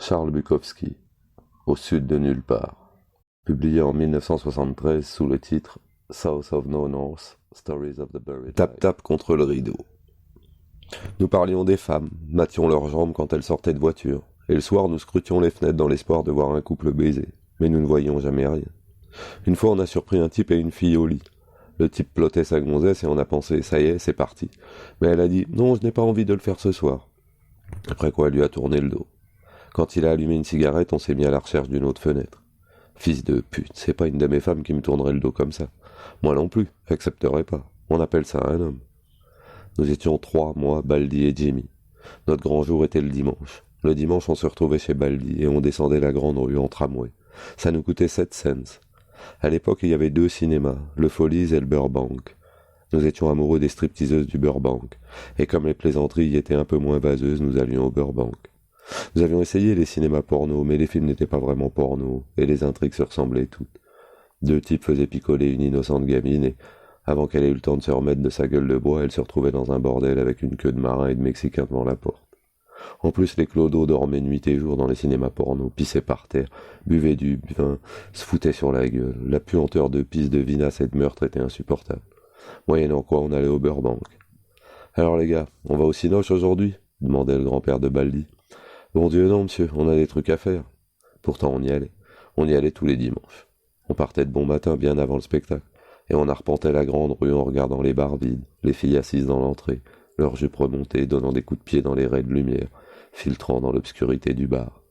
Charles Bukowski, Au sud de nulle part, publié en 1973 sous le titre South of No North, Stories of the Buried Tap tap contre le rideau. Nous parlions des femmes, mattions leurs jambes quand elles sortaient de voiture, et le soir nous scrutions les fenêtres dans l'espoir de voir un couple baiser, mais nous ne voyions jamais rien. Une fois on a surpris un type et une fille au lit. Le type plottait sa gonzesse et on a pensé, ça y est, c'est parti. Mais elle a dit, non, je n'ai pas envie de le faire ce soir. Après quoi elle lui a tourné le dos. Quand il a allumé une cigarette, on s'est mis à la recherche d'une autre fenêtre. Fils de pute, c'est pas une de mes femmes qui me tournerait le dos comme ça. Moi non plus, accepterais pas. On appelle ça un homme. Nous étions trois, moi, Baldi et Jimmy. Notre grand jour était le dimanche. Le dimanche, on se retrouvait chez Baldi et on descendait la grande rue en tramway. Ça nous coûtait 7 cents. À l'époque, il y avait deux cinémas, le Follies et le Burbank. Nous étions amoureux des stripteaseuses du Burbank, et comme les plaisanteries y étaient un peu moins vaseuses, nous allions au Burbank. Nous avions essayé les cinémas porno, mais les films n'étaient pas vraiment porno, et les intrigues se ressemblaient toutes. Deux types faisaient picoler une innocente gamine, et avant qu'elle ait eu le temps de se remettre de sa gueule de bois, elle se retrouvait dans un bordel avec une queue de marin et de Mexicain devant la porte. En plus, les clodos dormaient nuit et jour dans les cinémas porno, pissaient par terre, buvaient du vin, se foutaient sur la gueule. La puanteur de pisse, de vinasse et de meurtre était insupportable. Moyennant quoi, on allait au Burbank. Alors les gars, on va au cinoche aujourd'hui demandait le grand-père de Baldi. Bon Dieu non, monsieur, on a des trucs à faire. Pourtant on y allait. On y allait tous les dimanches. On partait de bon matin, bien avant le spectacle, et on arpentait la grande rue en regardant les bars vides, les filles assises dans l'entrée, leurs jupes remontées, donnant des coups de pied dans les raies de lumière, filtrant dans l'obscurité du bar.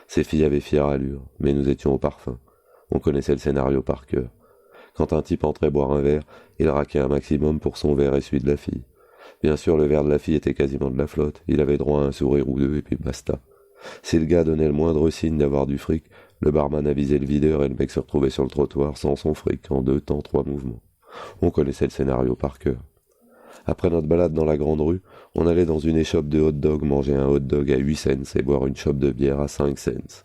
Ces filles avaient fière allure, mais nous étions au parfum. On connaissait le scénario par cœur. Quand un type entrait boire un verre, il raquait un maximum pour son verre et celui de la fille. Bien sûr, le verre de la fille était quasiment de la flotte, il avait droit à un sourire ou deux et puis basta. Si le gars donnait le moindre signe d'avoir du fric, le barman avisait le videur et le mec se retrouvait sur le trottoir sans son fric, en 2 temps, 3 mouvements. On connaissait le scénario par cœur. Après notre balade dans la grande rue, on allait dans une échoppe de hot-dog manger un hot-dog à 8 cents et boire une chope de bière à 5 cents.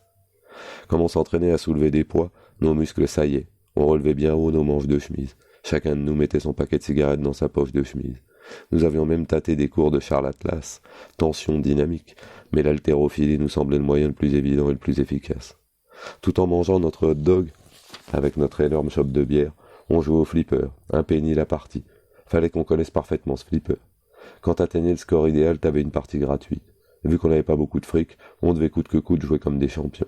Comme on s'entraînait à soulever des poids, nos muscles saillaient. On relevait bien haut nos manches de chemise. Chacun de nous mettait son paquet de cigarettes dans sa poche de chemise. Nous avions même tâté des cours de Charles Atlas, tension dynamique, mais l'haltérophilie nous semblait le moyen le plus évident et le plus efficace. Tout en mangeant notre hot-dog, avec notre énorme chope de bière, on jouait au flipper, un penny la partie. Fallait qu'on connaisse parfaitement ce flipper. Quand t'atteignais le score idéal, t'avais une partie gratuite. Et vu qu'on n'avait pas beaucoup de fric, on devait coûte que coûte jouer comme des champions.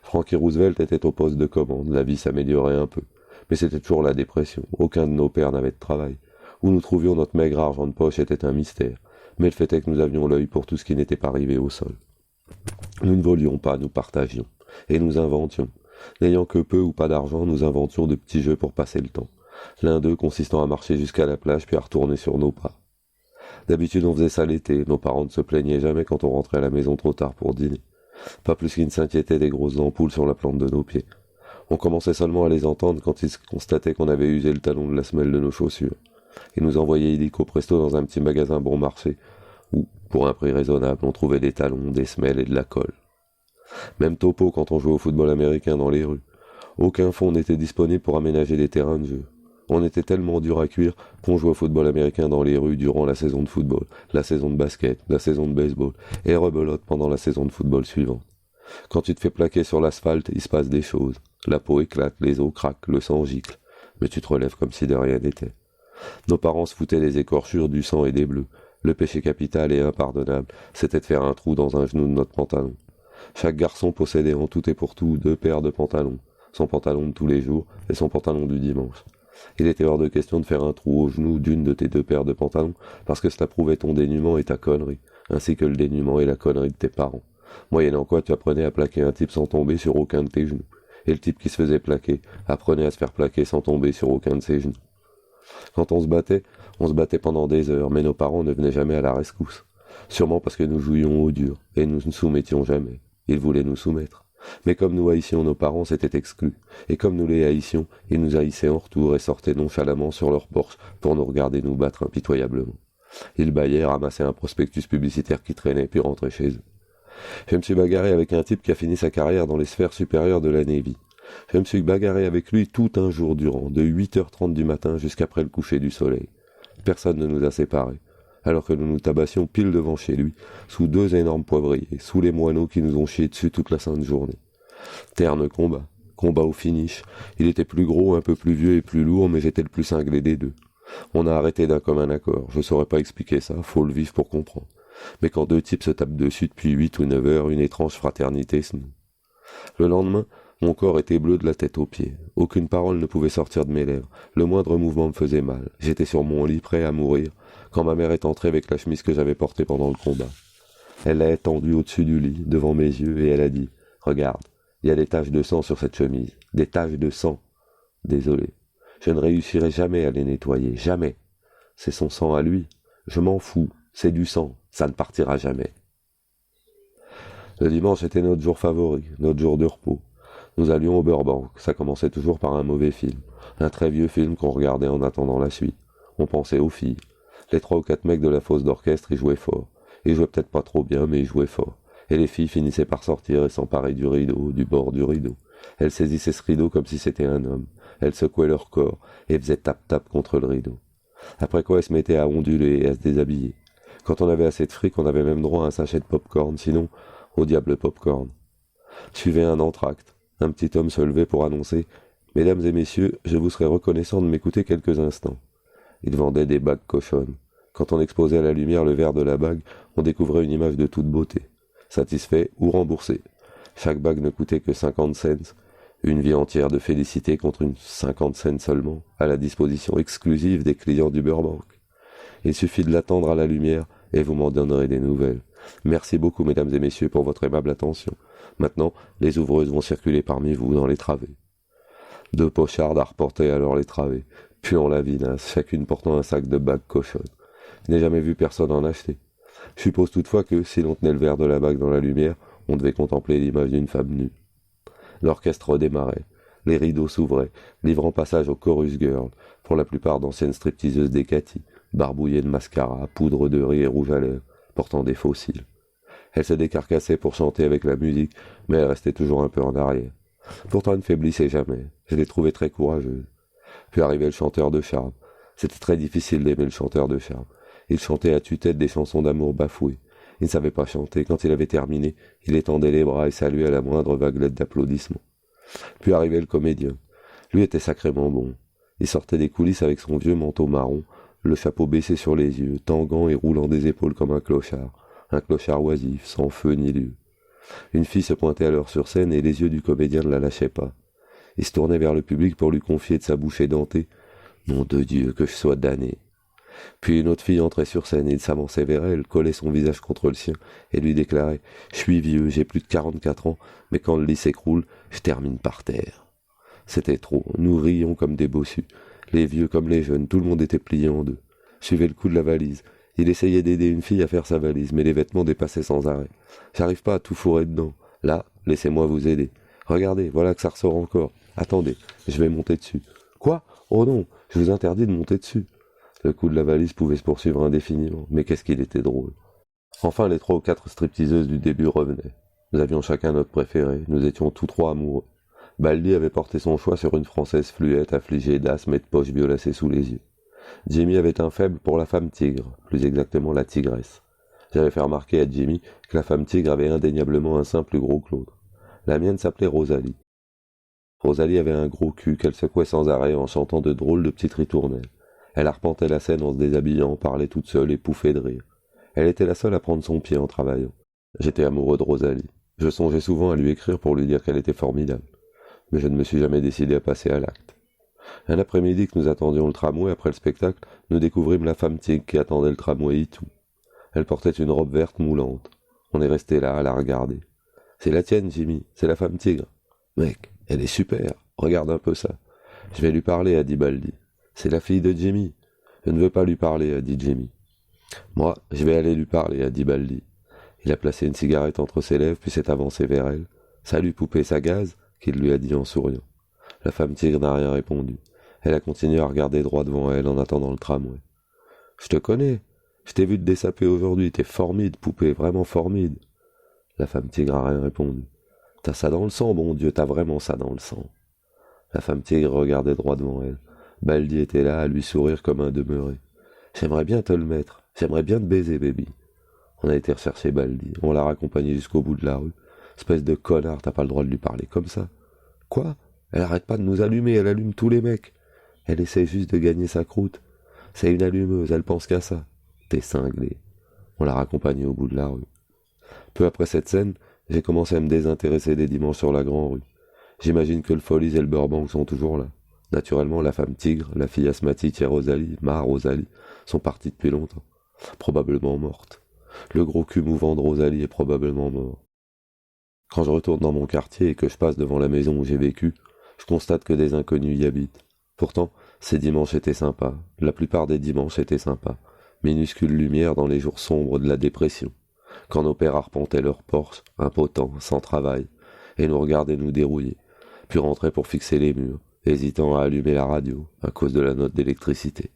Frankie Roosevelt était au poste de commande, la vie s'améliorait un peu. Mais c'était toujours la dépression, aucun de nos pères n'avait de travail. Où nous trouvions notre maigre argent de poche était un mystère, mais le fait est que nous avions l'œil pour tout ce qui n'était pas arrivé au sol. Nous ne volions pas, nous partagions, et nous inventions. N'ayant que peu ou pas d'argent, nous inventions de petits jeux pour passer le temps. L'un d'eux consistant à marcher jusqu'à la plage puis à retourner sur nos pas. D'habitude on faisait ça l'été, nos parents ne se plaignaient jamais quand on rentrait à la maison trop tard pour dîner. Pas plus qu'ils ne s'inquiétaient des grosses ampoules sur la plante de nos pieds. On commençait seulement à les entendre quand ils constataient qu'on avait usé le talon de la semelle de nos chaussures. Ils nous envoyaient illico presto dans un petit magasin bon marché, où, pour un prix raisonnable, on trouvait des talons, des semelles et de la colle. Même topo quand on jouait au football américain dans les rues. Aucun fonds n'était disponible pour aménager des terrains de jeu. On était tellement dur à cuire qu'on jouait au football américain dans les rues durant la saison de football, la saison de basket, la saison de baseball, et rebelote pendant la saison de football suivante. Quand tu te fais plaquer sur l'asphalte, il se passe des choses. La peau éclate, les os craquent, le sang gicle. Mais tu te relèves comme si de rien n'était. Nos parents se foutaient des écorchures, du sang et des bleus. Le péché capital et impardonnable, c'était de faire un trou dans un genou de notre pantalon. Chaque garçon possédait en tout et pour tout 2 paires de pantalons. Son pantalon de tous les jours et son pantalon du dimanche. Il était hors de question de faire un trou au genou d'une de tes 2 paires de pantalons, parce que cela prouvait ton dénuement et ta connerie, ainsi que le dénuement et la connerie de tes parents. Moyennant quoi, tu apprenais à plaquer un type sans tomber sur aucun de tes genoux. Et le type qui se faisait plaquer apprenait à se faire plaquer sans tomber sur aucun de ses genoux. Quand on se battait pendant des heures, mais nos parents ne venaient jamais à la rescousse. Sûrement parce que nous jouions au dur, et nous ne soumettions jamais. Ils voulaient nous soumettre. Mais comme nous haïssions nos parents, c'était exclu. Et comme nous les haïssions, ils nous haïssaient en retour et sortaient nonchalamment sur leur porche pour nous regarder nous battre impitoyablement. Ils bâillaient, ramassaient un prospectus publicitaire qui traînait, puis rentraient chez eux. Je me suis bagarré avec un type qui a fini sa carrière dans les sphères supérieures de la Navy. Je me suis bagarré avec lui tout un jour durant, de 8h30 du matin jusqu'après le coucher du soleil. Personne ne nous a séparés. alors que nous nous tabassions pile devant chez lui, sous 2 énormes poivriers, sous les moineaux qui nous ont chié dessus toute la sainte journée. Terne combat, combat au finish. Il était plus gros, un peu plus vieux et plus lourd, mais j'étais le plus cinglé des deux. On a arrêté d'un commun accord, je saurais pas expliquer ça, faut le vivre pour comprendre. Mais quand 2 types se tapent dessus depuis 8 ou 9 heures, une étrange fraternité se noue. Le lendemain, mon corps était bleu de la tête aux pieds. Aucune parole ne pouvait sortir de mes lèvres. Le moindre mouvement me faisait mal. J'étais sur mon lit, prêt à mourir, quand ma mère est entrée avec la chemise que j'avais portée pendant le combat. Elle l'a étendue au-dessus du lit, devant mes yeux, et elle a dit « Regarde, il y a des taches de sang sur cette chemise. Des taches de sang. Désolé. Je ne réussirai jamais à les nettoyer. Jamais. C'est son sang à lui. Je m'en fous. C'est du sang. Ça ne partira jamais. » Le dimanche était notre jour favori, notre jour de repos. Nous allions au Burbank. Ça commençait toujours par un mauvais film. Un très vieux film qu'on regardait en attendant la suite. On pensait aux filles. Les 3 ou 4 mecs de la fosse d'orchestre, ils jouaient fort. Ils jouaient peut-être pas trop bien, mais ils jouaient fort. Et les filles finissaient par sortir et s'emparer du rideau, du bord du rideau. Elles saisissaient ce rideau comme si c'était un homme. Elles secouaient leur corps et faisaient tap-tap contre le rideau. Après quoi, elles se mettaient à onduler et à se déshabiller. Quand on avait assez de fric, on avait même droit à un sachet de pop-corn, sinon, au diable pop-corn. Suivait un entracte. Un petit homme se levait pour annoncer « Mesdames et messieurs, je vous serais reconnaissant de m'écouter quelques instants. » Il vendait des bagues cochonnes. Quand on exposait à la lumière le verre de la bague, on découvrait une image de toute beauté. Satisfait ou remboursé. Chaque bague ne coûtait que 50 cents. Une vie entière de félicité contre une 50 cents seulement, à la disposition exclusive des clients du Burbank. Il suffit de l'attendre à la lumière et vous m'en donnerez des nouvelles. Merci beaucoup, mesdames et messieurs, pour votre aimable attention. Maintenant, les ouvreuses vont circuler parmi vous dans les travées. 2 pochardes arpentaient alors les travées, puant la vinasse, chacune portant un sac de bagues cochonnes. Je n'ai jamais vu personne en acheter. Je suppose toutefois que, si l'on tenait le verre de la bague dans la lumière, on devait contempler l'image d'une femme nue. L'orchestre redémarrait. Les rideaux s'ouvraient, livrant passage aux chorus girls, pour la plupart d'anciennes stripteaseuses d'Ecati, barbouillées de mascara, poudre de riz et rouge à lèvres, portant des faux cils. Elles se décarcassaient pour chanter avec la musique, mais elles restaient toujours un peu en arrière. Pourtant, elles ne faiblissaient jamais. Je les trouvais très courageuses. Puis arrivait le chanteur de charme. C'était très difficile d'aimer le chanteur de charme. Il chantait à tue-tête des chansons d'amour bafouées. Il ne savait pas chanter. Quand il avait terminé, il étendait les bras et saluait à la moindre vaguelette d'applaudissements. Puis arrivait le comédien. Lui était sacrément bon. Il sortait des coulisses avec son vieux manteau marron, le chapeau baissé sur les yeux, tanguant et roulant des épaules comme un clochard oisif, sans feu ni lieu. Une fille se pointait alors sur scène et les yeux du comédien ne la lâchaient pas. Il se tournait vers le public pour lui confier de sa bouche édentée « Nom de Dieu, que je sois damné !» Puis une autre fille entrait sur scène, il s'avançait vers elle, collait son visage contre le sien et lui déclarait « Je suis vieux, j'ai plus de 44 ans, mais quand le lit s'écroule, je termine par terre. » C'était trop, nous rions comme des bossus. Les vieux comme les jeunes, tout le monde était plié en deux. Suivait le coup de la valise. Il essayait d'aider une fille à faire sa valise, mais les vêtements dépassaient sans arrêt. J'arrive pas à tout fourrer dedans. Là, laissez-moi vous aider. Regardez, voilà que ça ressort encore. Attendez, je vais monter dessus. Quoi? Oh non, je vous interdis de monter dessus. Le coup de la valise pouvait se poursuivre indéfiniment, mais qu'est-ce qu'il était drôle. Enfin, les 3 ou 4 stripteaseuses du début revenaient. Nous avions chacun notre préféré, nous étions tous 3 amoureux. Baldy avait porté son choix sur une Française fluette, affligée d'asthme et de poches violacées sous les yeux. Jimmy avait un faible pour la femme tigre, plus exactement la tigresse. J'avais fait remarquer à Jimmy que la femme tigre avait indéniablement un sein plus gros que l'autre. La mienne s'appelait Rosalie. Rosalie avait un gros cul qu'elle secouait sans arrêt en chantant de drôles de petites ritournelles. Elle arpentait la scène en se déshabillant, parlait toute seule et pouffait de rire. Elle était la seule à prendre son pied en travaillant. J'étais amoureux de Rosalie. Je songeais souvent à lui écrire pour lui dire qu'elle était formidable. Mais je ne me suis jamais décidé à passer à l'acte. Un après-midi que nous attendions le tramway après le spectacle, nous découvrîmes la femme tigre qui attendait le tramway et tout. Elle portait une robe verte moulante. On est resté là à la regarder. C'est la tienne, Jimmy, c'est la femme tigre. Mec, elle est super, regarde un peu ça. Je vais lui parler, a dit Baldy. C'est la fille de Jimmy. Je ne veux pas lui parler, a dit Jimmy. Moi, je vais aller lui parler, a dit Baldy. Il a placé une cigarette entre ses lèvres, puis s'est avancé vers elle. Salut, poupée, ça gaze, qu'il lui a dit en souriant. La femme tigre n'a rien répondu. Elle a continué à regarder droit devant elle en attendant le tramway. Je te connais. Je t'ai vu te dessaper aujourd'hui. T'es formide, poupée, vraiment formide. La femme tigre n'a rien répondu. T'as ça dans le sang, bon Dieu, t'as vraiment ça dans le sang. La femme tigre regardait droit devant elle. Baldy était là à lui sourire comme un demeuré. J'aimerais bien te le mettre. J'aimerais bien te baiser, baby. On a été rechercher Baldi, on l'a raccompagné jusqu'au bout de la rue. Espèce de connard, t'as pas le droit de lui parler comme ça. Quoi? Elle arrête pas de nous allumer, elle allume tous les mecs. Elle essaie juste de gagner sa croûte. C'est une allumeuse, elle pense qu'à ça. T'es cinglé. On l'a raccompagnée au bout de la rue. Peu après cette scène, j'ai commencé à me désintéresser des dimanches sur la grande rue. J'imagine que le Follies et le Burbank sont toujours là. Naturellement, la femme tigre, la fille asthmatique et Rosalie, ma Rosalie, sont parties depuis longtemps. Probablement mortes. Le gros cul mouvant de Rosalie est probablement mort. Quand je retourne dans mon quartier et que je passe devant la maison où j'ai vécu, je constate que des inconnus y habitent. Pourtant, ces dimanches étaient sympas. La plupart des dimanches étaient sympas. Minuscule lumière dans les jours sombres de la dépression. Quand nos pères arpentaient leurs Porsche, impotents, sans travail, et nous regardaient nous dérouiller, puis rentraient pour fixer les murs, hésitant à allumer la radio à cause de la note d'électricité.